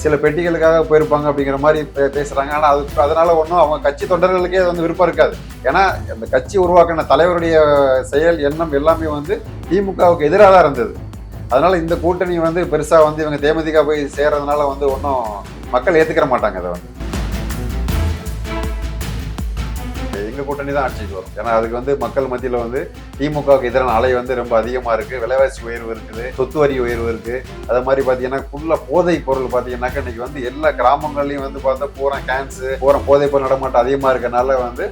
சில பெட்டிகளுக்காக போயிருப்பாங்க அப்படிங்கிற மாதிரி பேசுறாங்க. ஆனால் அதனால ஒன்றும் அவங்க கட்சி தொண்டர்களுக்கே அது வந்து விருப்பம் இருக்காது. ஏன்னா அந்த கட்சி உருவாக்கின தலைவருடைய செயல் எண்ணம் எல்லாமே வந்து திமுகவுக்கு எதிராக தான் இருந்தது. அதனால இந்த கூட்டணி வந்து பெருசா வந்து இவங்க தேமுதிக போய் சேர்றதுனால வந்து ஒன்றும் மக்கள் ஏத்துக்கிற மாட்டாங்க. அதை வந்து எங்க கூட்டணி தான் ஆட்சிக்கு வரும். ஏன்னா அதுக்கு வந்து மக்கள் மத்தியில வந்து திமுகவுக்கு எதிரான அலை வந்து ரொம்ப அதிகமா இருக்கு. விலைவாசி உயர்வு இருக்குது, சொத்து வரி உயர்வு இருக்கு. அதே மாதிரி பாத்தீங்கன்னா ஃபுல்லா போதை பொருள் பாத்தீங்கன்னாக்க இன்னைக்கு வந்து எல்லா கிராமங்கள்லயும் வந்து பார்த்தா பூரா கேன்ஸ் பூரா போதை பொருள் நடமாட்டம் அதிகமா இருக்கனால வந்து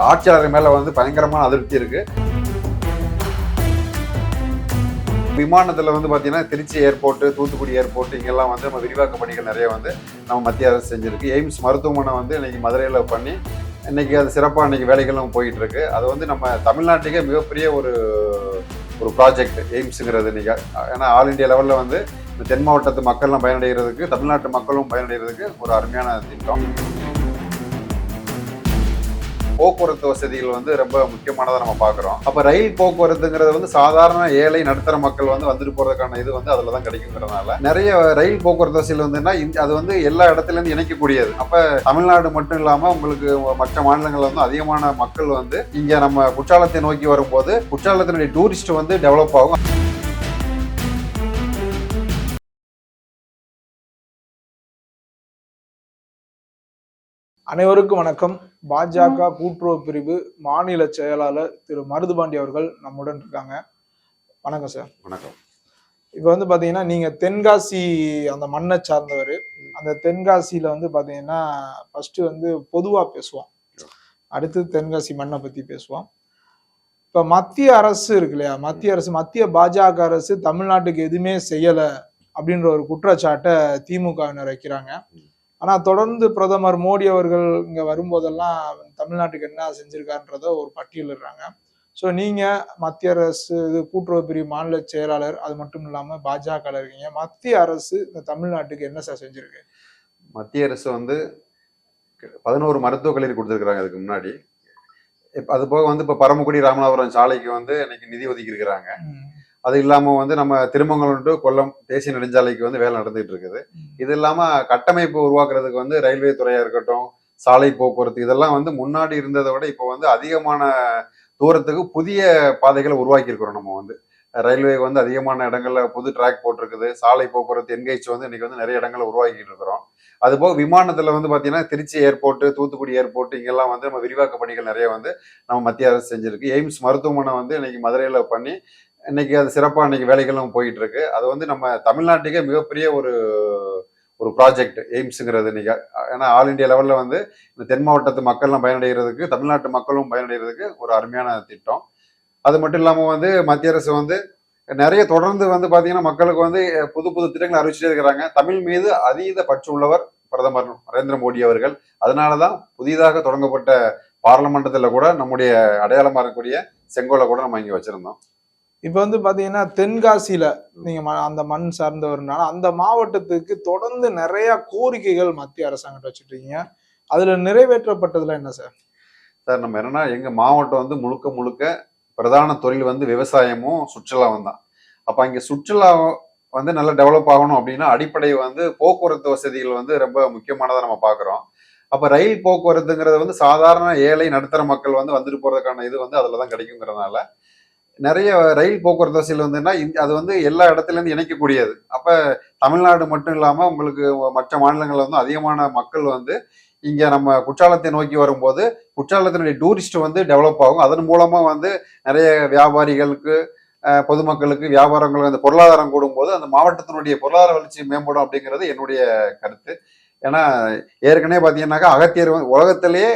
ஆட்சியாளர் மேல வந்து பயங்கரமான அதிருப்தி இருக்கு. விமானத்தில் வந்து பார்த்தீங்கன்னா திருச்சி ஏர்போர்ட்டு, தூத்துக்குடி ஏர்போர்ட் இங்கெல்லாம் வந்து நம்ம விரிவாக்க பணிகள் நிறைய வந்து நம்ம மத்திய அரசு செஞ்சிருக்கு. எய்ம்ஸ் மருத்துவமனை வந்து இன்னைக்கு மதுரையில் பண்ணி இன்னைக்கு அது சிறப்பாக இன்னைக்கு வேலைகளும் போயிட்டு இருக்கு. அது வந்து நம்ம தமிழ்நாட்டுக்கே மிகப்பெரிய ஒரு ப்ராஜெக்ட் எய்ம்ஸுங்கிறது இன்னைக்கு. ஏன்னா ஆல் இண்டியா லெவலில் வந்து இந்த தென் மாவட்டத்து மக்கள்லாம் பயனடைகிறதுக்கு, தமிழ்நாட்டு மக்களும் பயனடைகிறதுக்கு ஒரு அருமையான திட்டம். போக்குவரத்து வசதிகள் வந்து ரொம்ப முக்கியமானதாக நம்ம பார்க்குறோம். அப்போ ரயில் போக்குவரத்துங்கிறது வந்து சாதாரண ஏழை நடுத்தர மக்கள் வந்து வந்துட்டு போகிறதுக்கான இது வந்து அதில் தான் கிடைக்குங்கிறதுனால நிறைய ரயில் போக்குவரத்து வசதிகள் வந்துன்னா அது வந்து எல்லா இடத்துலேருந்து இணைக்கக்கூடியது. அப்போ தமிழ்நாடு மட்டும் இல்லாமல் உங்களுக்கு மற்ற மாநிலங்களில் வந்து அதிகமான மக்கள் வந்து இங்கே நம்ம குற்றாலத்தை நோக்கி வரும்போது குற்றாலத்தினுடைய டூரிஸ்ட் வந்து டெவலப் ஆகும். அனைவருக்கும் வணக்கம். பாஜக கூட்டுறவு பிரிவு மாநில செயலாளர் திரு மருதுபாண்டி அவர்கள் நம்முடன் இருக்காங்க. வணக்கம் சார். வணக்கம். இப்போ வந்து பாத்தீங்கன்னா நீங்க தென்காசி அந்த மண்ணை சார்ந்தவர். அந்த தென்காசியில வந்து பாத்தீங்கன்னா ஃபர்ஸ்ட் வந்து பொதுவா பேசுவோம், அடுத்து தென்காசி மண்ணை பத்தி பேசுவோம். இப்ப மத்திய அரசு இருக்கு இல்லையா, மத்திய பாஜக அரசு தமிழ்நாட்டுக்கு எதுவுமே செய்யல அப்படின்ற ஒரு குற்றச்சாட்டை திமுகவினர் வைக்கிறாங்க. ஆனா தொடர்ந்து பிரதமர் மோடி அவர்கள் இங்க வரும்போதெல்லாம் தமிழ்நாட்டுக்கு என்ன செஞ்சிருக்காருன்றத ஒரு பட்டியலிடுறாங்க. ஸோ நீங்க மத்திய அரசு இது கூட்டுறவு பிரிவு மாநில செயலாளர், அது மட்டும் இல்லாம பாஜக இருக்கீங்க. மத்திய அரசு இந்த தமிழ்நாட்டுக்கு என்ன சார் செஞ்சிருக்கு? மத்திய அரசு வந்து 11 மருத்துவக் கல்லூரி கொடுத்துருக்குறாங்க அதுக்கு முன்னாடி. அது போக வந்து இப்போ பரமக்குடி ராமநாதபுரம் சாலைக்கு வந்து இன்னைக்கு நிதி ஒதுக்கி இருக்கிறாங்க. அது இல்லாம வந்து நம்ம திருமங்கலம் டு கொல்லம் தேசிய நெடுஞ்சாலைக்கு வந்து வேலை நடந்துட்டு இருக்குது. இது இல்லாம கட்டமைப்பு உருவாக்குறதுக்கு வந்து ரயில்வே துறையா இருக்கட்டும், சாலை போக்குவரத்து இதெல்லாம் வந்து முன்னாடி இருந்ததை விட இப்போ வந்து அதிகமான தூரத்துக்கு புதிய பாதைகளை உருவாக்கி இருக்கிறோம். நம்ம வந்து ரயில்வே வந்து அதிகமான இடங்கள்ல புது ட்ராக் போட்டிருக்குது. சாலை போக்குவரத்து என்கேஜ் வந்து இன்னைக்கு வந்து நிறைய இடங்களை உருவாக்கிட்டு இருக்கிறோம். அதுபோக விமானத்துல வந்து பாத்தீங்கன்னா திருச்சி ஏர்போர்ட்டு, தூத்துக்குடி ஏர்போர்ட் இங்கெல்லாம் வந்து நம்ம விரிவாக்க பணிகள் நிறைய வந்து நம்ம மத்திய அரசு செஞ்சிருக்கு. எய்ம்ஸ் மருத்துவமனை வந்து இன்னைக்கு மதுரையில பண்ணி இன்னைக்கு அது சிறப்பாக இன்னைக்கு வேலைகளும் போயிட்டு இருக்கு. அது வந்து நம்ம தமிழ்நாட்டுக்கே மிகப்பெரிய ஒரு ப்ராஜெக்ட் எய்ம்ஸுங்கிறது இன்னைக்கு. ஏன்னா ஆல் இண்டியா லெவலில் வந்து இந்த தென் மாவட்டத்து மக்கள்லாம் பயனடைகிறதுக்கு, தமிழ்நாட்டு மக்களும் பயனடைகிறதுக்கு ஒரு அருமையான திட்டம். அது மட்டும் இல்லாமல் வந்து மத்திய அரசு வந்து நிறைய தொடர்ந்து வந்து பார்த்தீங்கன்னா மக்களுக்கு வந்து புது புது திட்டங்களை அறிவிச்சுட்டே இருக்கிறாங்க. தமிழ் மீது அதீத பற்று உள்ளவர் பிரதமர் நரேந்திர மோடி அவர்கள். அதனால தான் புதிதாக தொடங்கப்பட்ட பாராளுமன்றத்தில் கூட நம்முடைய அடையாளமாக இருக்கக்கூடிய செங்கோலை கூட நம்ம இங்கே வச்சிருந்தோம். இப்ப வந்து பாத்தீங்கன்னா தென்காசியில நீங்க அந்த மண் சார்ந்தவர்னால அந்த மாவட்டத்துக்கு தொடர்ந்து நிறைய கோரிக்கைகள் மத்திய அரசாங்கத்தை வச்சுட்டு இருக்கீங்க. அதுல நிறைவேற்றப்பட்டதுல என்ன சார்? சார் நம்ம என்னன்னா எங்க மாவட்டம் வந்து முழுக்க முழுக்க பிரதான தொழில் வந்து விவசாயமும் சுற்றுலாவும் தான். அப்ப அங்க சுற்றுலா வந்து நல்லா டெவலப் ஆகணும் அப்படின்னா அடிப்படை வந்து போக்குவரத்து வசதிகள் வந்து ரொம்ப முக்கியமானதை நம்ம பாக்குறோம். அப்ப ரயில் போக்குவரத்துங்கிறது வந்து சாதாரண ஏழை நடுத்தர மக்கள் வந்து வந்துட்டு போறதுக்கான இது வந்து அதுலதான் கிடைக்குங்கிறதுனால நிறைய ரயில் போக்குவரத்து வசதிகள் வந்துன்னா அது வந்து எல்லா இடத்துலேருந்து இணைக்கக்கூடியது. அப்போ தமிழ்நாடு மட்டும் இல்லாமல் உங்களுக்கு மற்ற மாநிலங்களில் வந்து அதிகமான மக்கள் வந்து இங்கே நம்ம குற்றாலத்தை நோக்கி வரும்போது குற்றாலத்தினுடைய டூரிஸ்ட் வந்து டெவலப் ஆகும். அதன் மூலமாக வந்து நிறைய வியாபாரிகளுக்கு, பொதுமக்களுக்கு, வியாபாரங்களுக்கு அந்த பொருளாதாரம் கூடும்போது அந்த மாவட்டத்தினுடைய பொருளாதார வளர்ச்சி மேம்படும் அப்படிங்கிறது என்னுடைய கருத்து. ஏன்னா ஏற்கனவே பார்த்தீங்கன்னாக்கா அகத்தியர் வந்து உலகத்திலேயே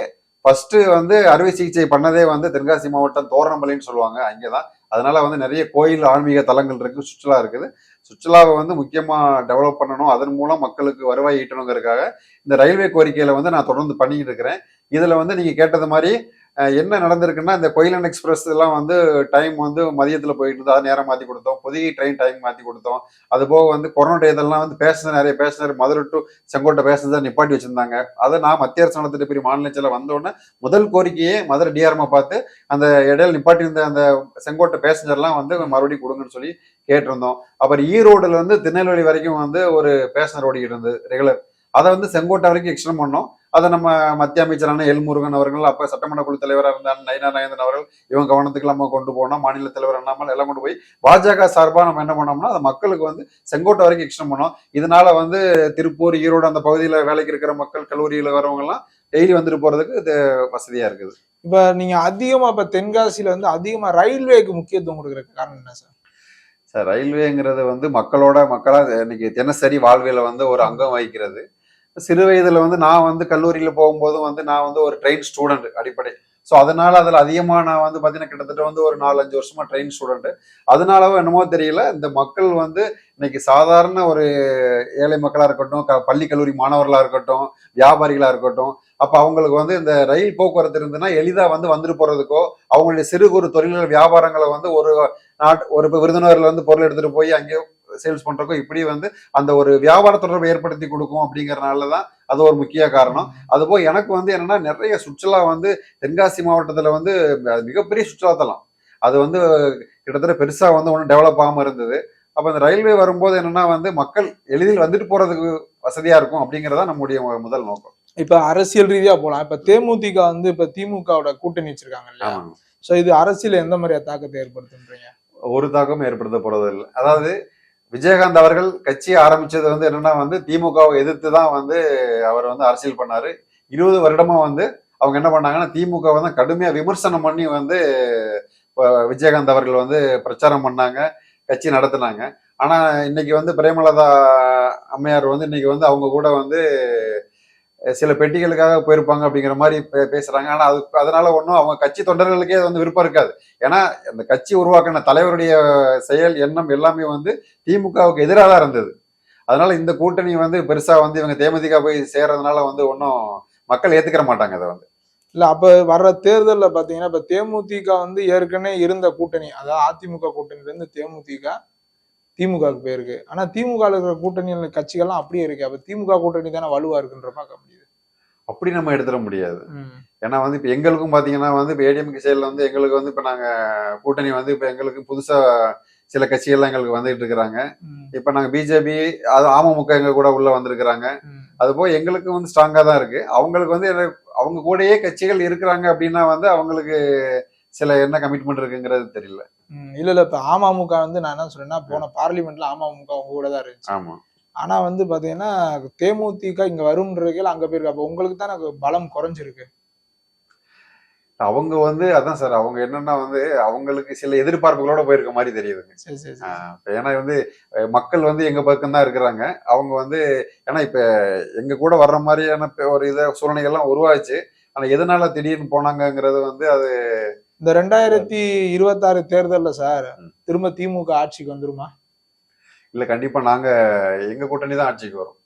ஃபர்ஸ்ட் வந்து அறுவை சிகிச்சை பண்ணதே வந்து தென்காசி மாவட்டம் தோரணமலைன்னு சொல்லுவாங்க, அங்கேதான். அதனால வந்து நிறைய கோயில் ஆன்மீக தலங்கள் இருக்கு, சுற்றுலா இருக்குது. சுற்றுலாவை வந்து முக்கியமா டெவலப் பண்ணணும், அதன் மூலம் மக்களுக்கு வருவாய் ஈட்டணுங்கிறதுக்காக இந்த ரயில்வே கோரிக்கையில வந்து நான் தொடர்ந்து பண்ணிக்கிட்டு இருக்கிறேன். இதுல வந்து நீங்க கேட்டது மாதிரி என்ன நடந்திருக்குன்னா இந்த கொயிலன் எக்ஸ்பிரஸ் எல்லாம் வந்து டைம் வந்து மதியத்தில் போயிட்டு இருந்தது, அதை நேரம் மாற்றி கொடுத்தோம். புதிய ட்ரெயின் டைம் மாற்றி கொடுத்தோம். அது போக வந்து கொரோனா இதெல்லாம் வந்து பேசஞ்சர் நிறைய passenger Madurai to Sengottai passenger நிப்பாட்டி வச்சிருந்தாங்க. அதை நான் மத்திய அரசு நடத்திட்டு பெரிய மாநில செயலர் வந்தோடனே முதல் கோரிக்கையே மதுரை டிஆர்எம் பார்த்து அந்த இடையில நிப்பாட்டி இருந்த அந்த செங்கோட்டை பேசஞ்சர்லாம் வந்து மறுபடியும் கொடுங்கன்னு சொல்லி கேட்டிருந்தோம். அப்புறம் ஈரோடுல இருந்து திருநெல்வேலி வரைக்கும் வந்து ஒரு பேசஞ்சர் ஓடிக்கிட்டு இருந்தது ரெகுலர். அதை வந்து செங்கோட்டை வரைக்கும் எக்ஸ்டெண்ட் பண்ணோம். அதை நம்ம மத்திய அமைச்சரான எல் முருகன் அவர்கள், அப்ப சட்டமன்ற குழு தலைவராக இருந்தார் நயினார் நாகேந்திரன் அவர்கள், இவங்க கவனத்துக்கு நம்ம கொண்டு போனோம். மாநில தலைவர் அண்ணாமல் எல்லாம் கொண்டு போய் பாஜக சார்பாக நம்ம என்ன பண்ணோம்னா அதை மக்களுக்கு வந்து செங்கோட்டை வரைக்கும் எக்ஸ்டெண்ட் பண்ணோம். இதனால வந்து திருப்பூர், ஈரோடு அந்த பகுதியில் வேலைக்கு இருக்கிற மக்கள், கல்லூரியில் வரவங்க எல்லாம் டெய்லி வந்துட்டு போறதுக்கு இது வசதியா இருக்குது. இப்ப நீங்க அதிகமா இப்ப தென்காசியில வந்து அதிகமா ரயில்வேக்கு முக்கியத்துவம் கொடுக்கறதுக்கு காரணம் என்ன சார்? சார், ரயில்வேங்கிறது வந்து மக்களா இன்னைக்கு தினசரி வாழ்வியல வந்து ஒரு அங்கம் வகிக்கிறது. சிறு வயதுல வந்து நான் வந்து கல்லூரியில போகும்போதும் வந்து நான் வந்து ஒரு ட்ரெயின் ஸ்டூடெண்ட் அடிப்படை. ஸோ அதனால அதில் அதிகமாக நான் வந்து பார்த்தீங்கன்னா கிட்டத்தட்ட வந்து ஒரு 4-5 வருஷமா ட்ரெயின் ஸ்டூடெண்ட். அதனாலவோ என்னமோ தெரியல, இந்த மக்கள் வந்து இன்னைக்கு சாதாரண ஒரு ஏழை மக்களாக இருக்கட்டும், பள்ளி கல்லூரி மாணவர்களாக இருக்கட்டும், வியாபாரிகளாக இருக்கட்டும், அப்போ அவங்களுக்கு வந்து இந்த ரயில் போக்குவரத்து இருந்ததுன்னா எளிதாக வந்து வந்துட்டு போகிறதுக்கோ, அவங்களுடைய சிறு குறு தொழில்கள் வியாபாரங்களை வந்து ஒரு இப்போ விருதுநகர்ல வந்து பொருள் எடுத்துட்டு போய் அங்கே சேல்ஸ் பண்றதுக்கோ இப்படி வந்து அந்த ஒரு வியாபார தொடர்பை ஏற்படுத்தி கொடுக்கும். அப்படிங்கறதுனால தான் அது ஒரு முக்கிய காரணம். அதுபோல் எனக்கு வந்து என்னன்னா நிறைய சுற்றுலா வந்து தென்காசி மாவட்டத்தில் வந்து மிகப்பெரிய சுற்றுலாத்தலம். அது வந்து கிட்டத்தட்ட பெருசா வந்து ஒன்றும் டெவலப் ஆகாம இருந்தது. அப்ப இந்த ரயில்வே வரும்போது என்னன்னா வந்து மக்கள் எளிதில் வந்துட்டு போறதுக்கு வசதியா இருக்கும் அப்படிங்கறதா நம்முடைய முதல் நோக்கம். இப்ப அரசியல் ரீதியா போலாம். இப்ப தேமுதிக வந்து இப்ப திமுகவோட கூட்டணி வச்சிருக்காங்க இல்லையா? சோ இது அரசியல் எந்த மாதிரியா தாக்கத்தை ஏற்படுத்துன்றீங்க? ஒரு தாக்கம் ஏற்படுத்த போறது இல்லை. அதாவது விஜயகாந்த் அவர்கள் கட்சியை ஆரம்பிச்சது வந்து என்னன்னா வந்து திமுகவை எதிர்த்து தான் வந்து அவர் வந்து அரசியல் பண்ணாரு. 20 வருடமா வந்து அவங்க என்ன பண்ணாங்கன்னா திமுகவை தான் கடுமையா விமர்சனம் பண்ணி வந்து விஜயகாந்த் அவர்கள் வந்து பிரச்சாரம் பண்ணாங்க, கட்சி நடத்தினாங்க. ஆனா இன்னைக்கு வந்து பிரேமலதா அம்மையார் வந்து இன்னைக்கு வந்து அவங்க கூட வந்து சில பெட்டிகளுக்காக போயிருப்பாங்க அப்படிங்கிற மாதிரி பேசுறாங்க. ஆனா அதனால ஒன்றும் அவங்க கட்சி தொண்டர்களுக்கே வந்து விருப்பம் இருக்காது. ஏன்னா அந்த கட்சி உருவாக்கின தலைவருடைய செயல் எண்ணம் எல்லாமே வந்து திமுகவுக்கு எதிராக தான் இருந்தது. அதனால இந்த கூட்டணி வந்து பெருசா வந்து இவங்க தேமுதிக போய் சேர்றதுனால வந்து ஒன்றும் மக்கள் ஏத்துக்கிற மாட்டாங்க அதை வந்து. இல்ல அப்ப வர்ற தேர்தல்ல பாத்தீங்கன்னா இப்ப தேமுதிக வந்து ஏற்கனவே இருந்த கூட்டணி, அதாவது அதிமுக கூட்டணியில இருந்து திமுகவுக்கு போயிருக்கு. ஆனா திமுக இருக்கிற கூட்டணி கட்சிகள்லாம் அப்படியே இருக்கு. அப்ப திமுக கூட்டணி தானே வலுவா இருக்குன்ற பார்க்க முடியுது. அப்படி நம்ம எடுத்துட முடியாது. ஏன்னா வந்து இப்ப எங்களுக்கும் பாத்தீங்கன்னா வந்து இப்ப ஏடிஎம்கே செயல் வந்து எங்களுக்கு வந்து இப்ப நாங்க கூட்டணி வந்து இப்ப எங்களுக்கு புதுசா சில கட்சிகள்லாம் எங்களுக்கு வந்துட்டு இருக்கிறாங்க. இப்ப நாங்க பிஜேபி, அது அமமுக எங்க கூட உள்ள வந்திருக்கிறாங்க. அது போய் எங்களுக்கு வந்து ஸ்ட்ராங்கா தான் இருக்கு. அவங்களுக்கு வந்து அவங்க கூடயே கட்சிகள் இருக்கிறாங்க அப்படின்னா வந்து அவங்களுக்கு சில என்ன கமிட்மெண்ட் இருக்குங்கிறது தெரியல. இல்ல இப்ப அமமுக வந்து நான் என்ன சொல்றேன்னா, போன பார்லிமெண்ட்ல அமமுக அவங்க கூட தான் இருந்துச்சு. ஆமா. ஆனா வந்து பாத்தீங்கன்னா தேமுதிக இங்க வரும்ன்றதுல அங்க போயிருக்கு. அப்ப உங்களுக்கு தான் பலம் குறைஞ்சிருக்கு. அவங்க வந்து அதான் சார், அவங்க என்னன்னா வந்து அவங்களுக்கு சில எதிர்பார்ப்புகளோட போயிருக்க மாதிரி தெரியுதுங்க. ஏன்னா வந்து மக்கள் வந்து எங்க பக்கம் தான் இருக்கிறாங்க. அவங்க வந்து ஏன்னா இப்ப எங்க கூட வர்ற மாதிரியான ஒரு சூழ்நிலைகள்லாம் உருவாச்சு. ஆனா எதனால திடீர்னு போனாங்கிறது வந்து அது இந்த 2026 தேர்தல்ல சார் திரும்ப திமுக ஆட்சிக்கு வந்துருமா? இல்ல, கண்டிப்பா நாங்க எங்க கூட்டணி தான் ஆட்சிக்கு வரும்.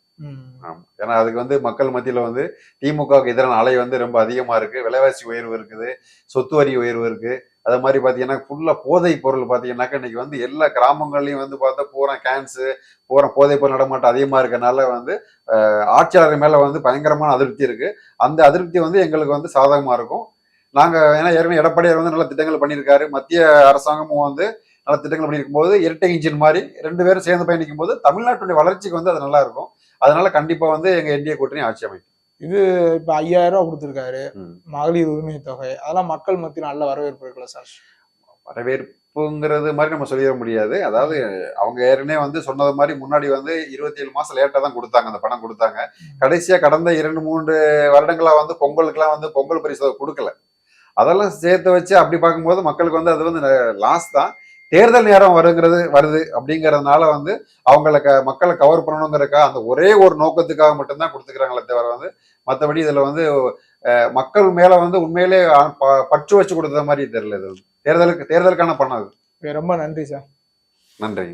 ஏன்னா அதுக்கு வந்து மக்கள் மத்தியில வந்து திமுகவுக்கு எதிரான அலை வந்து ரொம்ப அதிகமா இருக்கு. விலைவாசி உயர்வு இருக்குது, சொத்து வரி உயர்வு இருக்கு. அது மாதிரி பாத்தீங்கன்னா ஃபுல்லா போதை பொருள் பாத்தீங்கன்னாக்கா இன்னைக்கு வந்து எல்லா கிராமங்கள்லயும் வந்து பார்த்தா பூரா கேன்சு, பூரா போதை பொருள் நடமாட்டம் அதிகமா இருக்கனால வந்து ஆட்சியாளர் மேல வந்து பயங்கரமான அதிருப்தி இருக்கு. அந்த அதிருப்தி வந்து எங்களுக்கு வந்து சாதகமா இருக்கும். நாங்க ஏன்னா ஏற்கனவே எடப்பாடியார் வந்து நல்ல திட்டங்கள் பண்ணியிருக்காரு. மத்திய அரசாங்கமும் வந்து நல்ல திட்டங்கள் பண்ணியிருக்கும் போது இரட்டை இன்ஜின் மாதிரி 2 பேரும் சேர்ந்து பயணிக்கும் போது தமிழ்நாட்டுடைய வளர்ச்சிக்கு வந்து அது நல்லா இருக்கும். அதனால கண்டிப்பா வந்து எங்க என்டிஏ கூட்டணி ஆட்சி அமைக்கும். இது இப்ப 5000 ரூபாய் கொடுத்திருக்காரு மகளிர் உரிமை தொகை, அதெல்லாம் மக்கள் மத்தியில் நல்ல வரவேற்பு இருக்குல்ல சார்? வரவேற்புங்கிறது மாதிரி நம்ம சொல்லிட முடியாது. அதாவது அவங்க ஏற்கனவே வந்து சொன்னது மாதிரி முன்னாடி வந்து 27 மாசம் லேட்டா தான் கொடுத்தாங்க, அந்த பணம் கொடுத்தாங்க. கடைசியா கடந்த 2-3 வருடங்களா வந்து பொங்கலுக்குலாம் வந்து பொங்கல் பரிசு கொடுக்கல. அதெல்லாம் சேர்த்து வச்சு அப்படி பார்க்கும்போது மக்களுக்கு வந்து அது வந்து லாஸ் தான். தேர்தல் நேரம் வருது அப்படிங்கறதுனால வந்து அவங்களை மக்களை கவர் பண்ணணுங்கிறக்கா அந்த ஒரே ஒரு நோக்கத்துக்காக மட்டும்தான் கொடுத்துக்கிறாங்களே தவிர வந்து மற்றபடி இதுல வந்து மக்கள் மேல வந்து உண்மையிலே பற்று வச்சு கொடுத்த மாதிரி தெரியல. இது தேர்தலுக்கான பணம் அது. ரொம்ப நன்றி சார். நன்றி.